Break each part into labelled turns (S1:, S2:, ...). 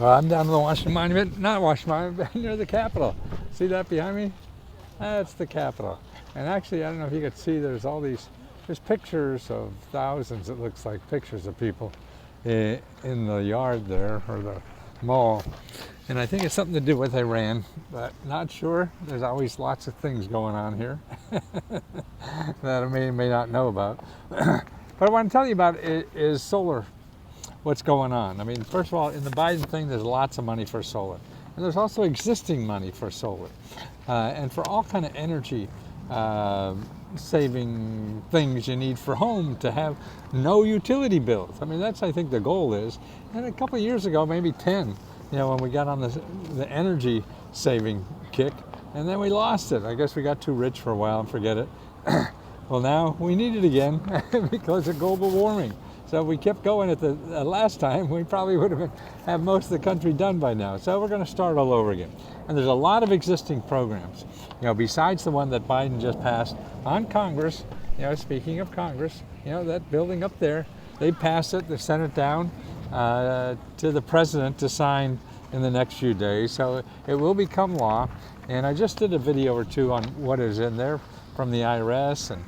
S1: Well, I'm down to the Washington Monument, not Washington Monument, near the Capitol. See that behind me? That's the Capitol. And actually, I don't know if you could see, there's pictures of thousands, it looks like, pictures of people in the yard there, or the mall. And I think it's something to do with Iran, but not sure. There's always lots of things going on here that I may not know about. What I want to tell you about is solar. What's going on? I mean, first of all, in the Biden thing, there's lots of money for solar. And there's also existing money for solar. And for all kind of energy saving things you need for home to have no utility bills. I mean, that's, I think, the goal is. And a couple of years ago, maybe 10, when we got on the energy saving kick, and then we lost it. I guess we got too rich for a while and forget it. Well, now we need it again because of global warming. So if we kept going at the last time, we probably would have most of the country done by now. So we're going to start all over again. And there's a lot of existing programs, besides the one that Biden just passed on Congress. Speaking of Congress, that building up there, they passed it, they sent it down to the president to sign in the next few days. So it will become law. And I just did a video or two on what is in there from the IRS and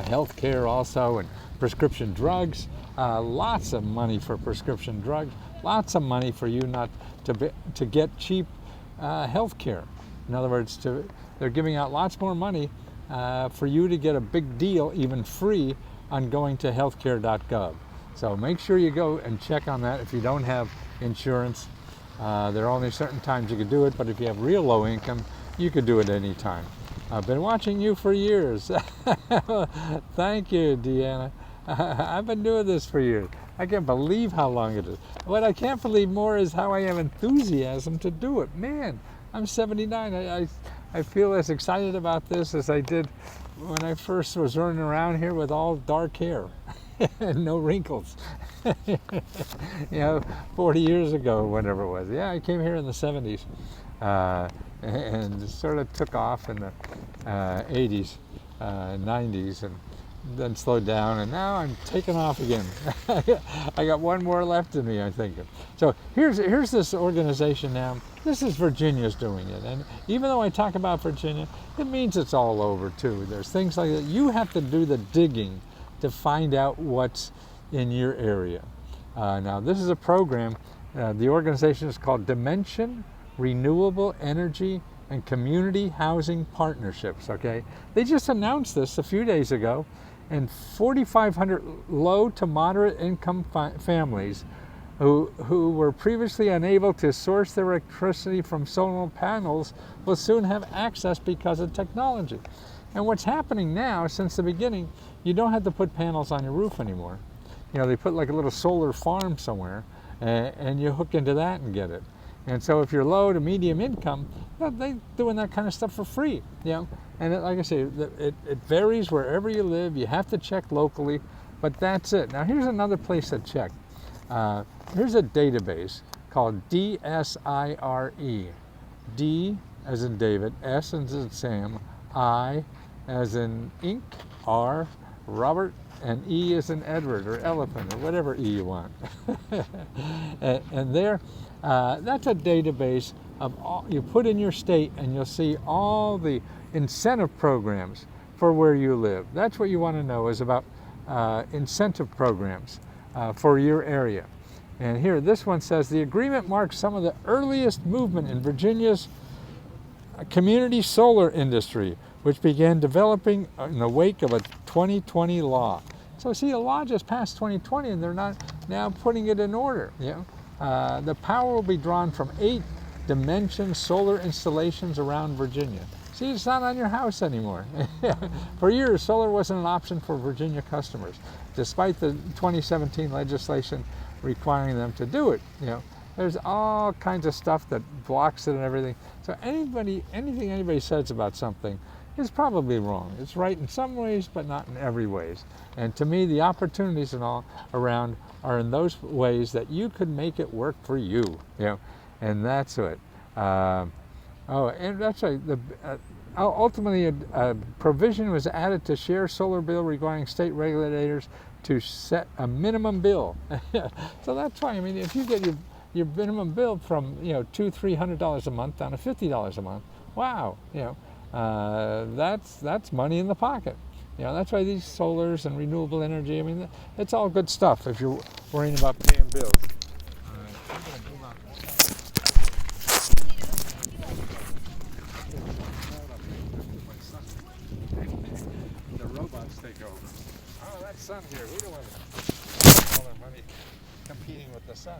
S1: health care also, and prescription drugs. Lots of money for prescription drugs. Lots of money for you not to get cheap health care. In other words, they're giving out lots more money for you to get a big deal, even free, on going to healthcare.gov. So make sure you go and check on that if you don't have insurance. There are only certain times you can do it, but if you have real low income, you could do it any time. I've been watching you for years. Thank you, Deanna. I've been doing this for years. I can't believe how long it is. What I can't believe more is how I have enthusiasm to do it. Man, I'm 79. I feel as excited about this as I did when I first was running around here with all dark hair and no wrinkles. 40 years ago, whatever it was. Yeah, I came here in the 70s. And sort of took off in the 80s, 90s, and then slowed down, and now I'm taking off again. I got one more left in me, I think. So here's this organization now. This is Virginia's doing it, and even though I talk about Virginia, it means it's all over too. There's things like that. You have to do the digging to find out what's in your area. Now this is a program. The organization is called Dimension Renewable Energy and Community Housing Partnerships, okay? They just announced this a few days ago, and 4,500 low to moderate income families who were previously unable to source their electricity from solar panels will soon have access because of technology. And what's happening now, since the beginning, you don't have to put panels on your roof anymore. They put like a little solar farm somewhere, and you hook into that and get it. And so if you're low to medium income, they're doing that kind of stuff for free, And like I say, it varies wherever you live. You have to check locally, but that's it. Now here's another place to check. Here's a database called DSIRE. D as in David, S as in Sam, I as in ink, R, Robert, and E as in Edward or elephant or whatever E you want. and there, that's a database of all you put in your state, and you'll see all the incentive programs for where you live. That's what you want to know, is about incentive programs for your area. And here, this one says, the agreement marks some of the earliest movement in Virginia's community solar industry, which began developing in the wake of a 2020 law. So see, the law just passed 2020, and they're not now putting it in order. The power will be drawn from 8 Dimension solar installations around Virginia. See, it's not on your house anymore. For years, solar wasn't an option for Virginia customers, despite the 2017 legislation requiring them to do it. There's all kinds of stuff that blocks it and everything. So anything anybody says about something is probably wrong. It's right in some ways, but not in every ways. And to me, the opportunities and all around are in those ways that you could make it work for you. And that's it. And that's right. Ultimately, a provision was added to share solar bill requiring state regulators to set a minimum bill. So that's why, I mean, if you get your minimum bill from, $200-300 a month down to $50 a month, wow, that's money in the pocket. That's why these solars and renewable energy, I mean, it's all good stuff if you're worrying about paying bills. I'm going to move on. The robots take over. Oh, that sun here, we don't want to spend all our money competing with the sun,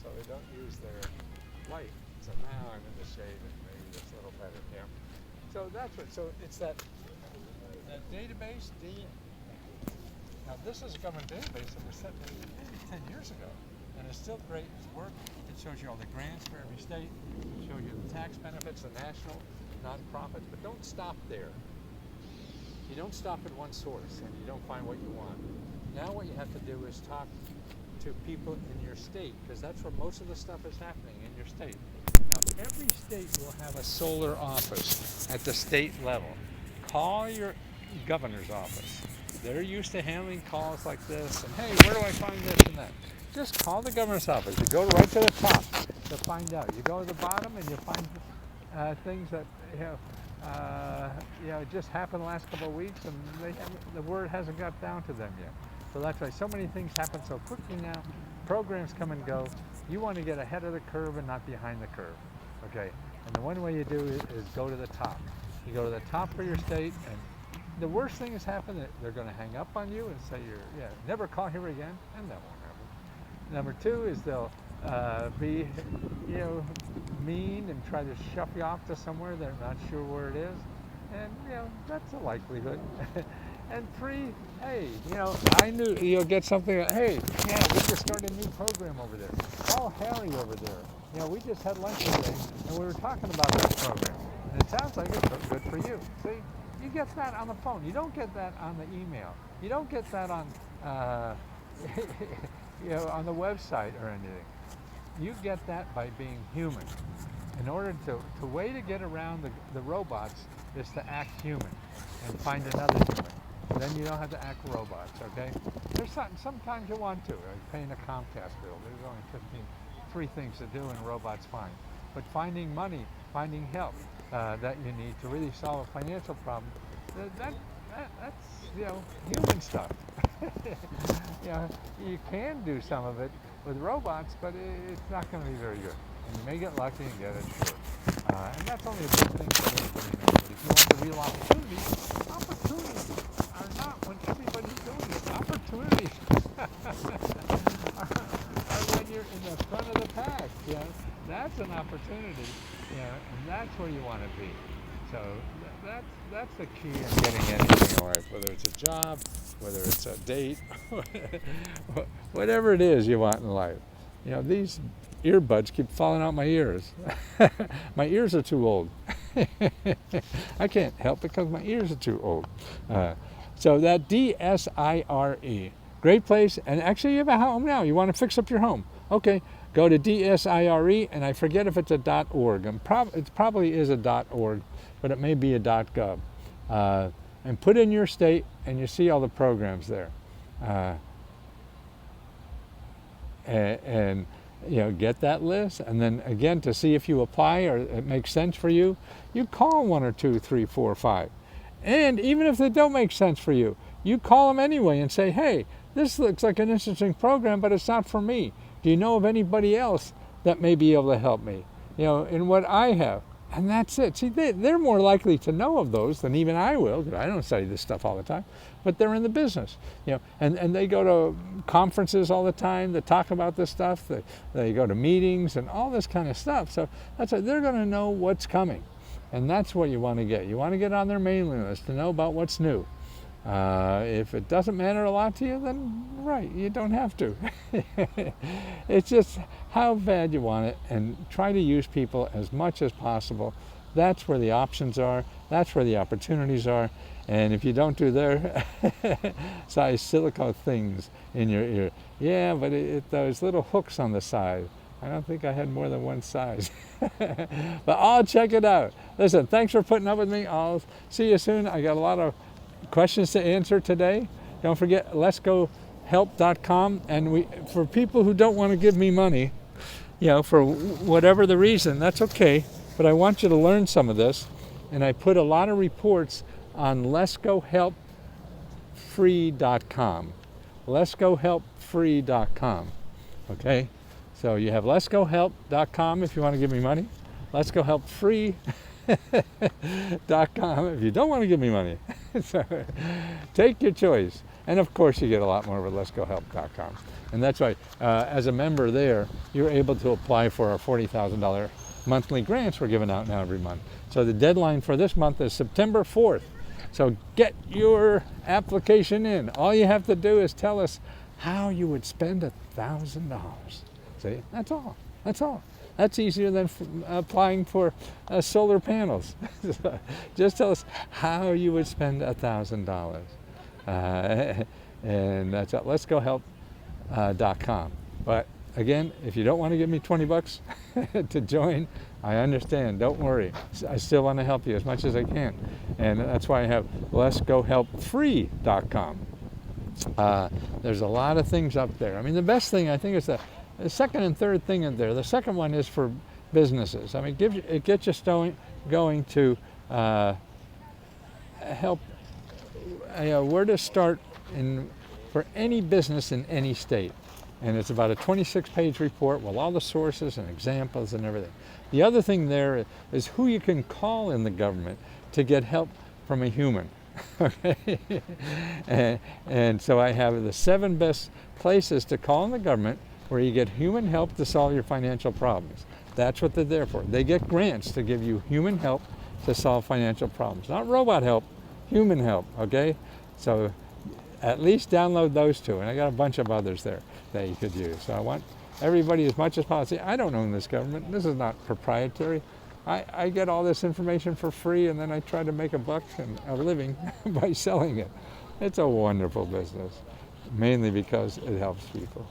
S1: so they don't use their light. So now I'm in the shade and maybe it's a little better. So that's what, so it's that database, now this is a government database that was set maybe 10 years ago, and it's still great, it's work. It shows you all the grants for every state, it shows you the tax benefits, the national, nonprofits, but don't stop there. You don't stop at one source and you don't find what you want. Now what you have to do is talk to people in your state, because that's where most of the stuff is happening, in your state. Now every state will have a solar office at the state level. Call your governor's office. They're used to handling calls like this, and hey, where do I find this and that? Just call the governor's office. You go right to the top to find out. You go to the bottom and you find things that just happened the last couple of weeks, and the word hasn't got down to them yet. So that's why so many things happen so quickly now. Programs come and go. You want to get ahead of the curve and not behind the curve. Okay. And the one way you do it is go to the top. You go to the top for your state, and the worst thing has happened, that they're going to hang up on you and say never call here again, and that won't happen. Number two is they'll be mean and try to shove you off to somewhere they're not sure where it is, and that's a likelihood. And three, hey, I knew you'll get something. Hey, we just started a new program over there. Call Harry over there. We just had lunch today, and we were talking about that program. And it sounds like it's good for you. See, you get that on the phone. You don't get that on the email. You don't get that on, on the website or anything. You get that by being human. In order to way to get around the robots is to act human and find another human. Then you don't have to act robots, okay? There's sometimes you want to, like paying a Comcast bill. There's only 3 things to do, and robots fine. But finding money, finding help that you need to really solve a financial problem, that's human stuff. You can do some of it with robots, but it's not going to be very good. And you may get lucky and get it, sure. And that's only a big thing for everybody knows. But if you want the real opportunities are not when everybody's doing it. Opportunities are when you're in the front of the pack. That's an opportunity, and that's where you want to be. So that's the key in getting anything in life, whether it's a job, whether it's a date, whatever it is you want in life. These earbuds keep falling out my ears. My ears are too old. I can't help it because my ears are too old. So that DSIRE, great place. And actually you have a home now. You want to fix up your home. Okay, go to DSIRE, and I forget if it's a .org. It probably is a .org, but it may be a .gov. And put in your state, and you see all the programs there. And get that list, and then again, to see if you apply or it makes sense for you, you call 1 or 2, 3, 4, 5. And even if they don't make sense for you, you call them anyway and say, hey, this looks like an interesting program, but it's not for me. Do you know of anybody else that may be able to help me, in what I have? And that's it. See, they're more likely to know of those than even I will, because I don't study this stuff all the time, but they're in the business, and they go to conferences all the time that talk about this stuff. They go to meetings and all this kind of stuff. So that's what they're going to know what's coming. And that's what you want to get. You want to get on their mailing list to know about what's new. If it doesn't matter a lot to you, then right, you don't have to. It's just how bad you want it, and try to use people as much as possible. That's where the options are. That's where the opportunities are. And if you don't do their size silicone things in your ear, yeah, but those little hooks on the side, I don't think I had more than one size. But I'll check it out. Listen, thanks for putting up with me. I'll see you soon. I got a lot of questions to answer today. Don't forget, let's go letsgohelp.com, and for people who don't want to give me money, for whatever the reason, that's okay. But I want you to learn some of this, and I put a lot of reports on letsgohelpfree.com. letsgohelpfree.com. Okay? So you have letsgohelp.com if you want to give me money. letsgohelpfree.com if you don't want to give me money. So take your choice. And of course you get a lot more with letsgohelp.com. And that's why, as a member there, you're able to apply for our $40,000 monthly grants we're giving out now every month. So the deadline for this month is September 4th. So get your application in. All you have to do is tell us how you would spend $1,000. See, that's all. That's all. That's easier than applying for solar panels. Just tell us how you would spend $1,000. And that's at letsgohelp.com. But again, if you don't want to give me $20 to join, I understand. Don't worry. I still want to help you as much as I can. And that's why I have letsgohelpfree.com. There's a lot of things up there. I mean, the best thing I think is the second and third thing in there. The second one is for businesses. I mean, it gets you going to help where to start for any business in any state. And it's about a 26-page report with all the sources and examples and everything. The other thing there is who you can call in the government to get help from a human. Okay? and so I have the 7 best places to call in the government where you get human help to solve your financial problems. That's what they're there for. They get grants to give you human help to solve financial problems. Not robot help, human help, okay? So at least download those 2, and I got a bunch of others there that you could use. So I want everybody as much as possible. I don't own this government. This is not proprietary. I get all this information for free, and then I try to make a buck and a living by selling it. It's a wonderful business, mainly because it helps people.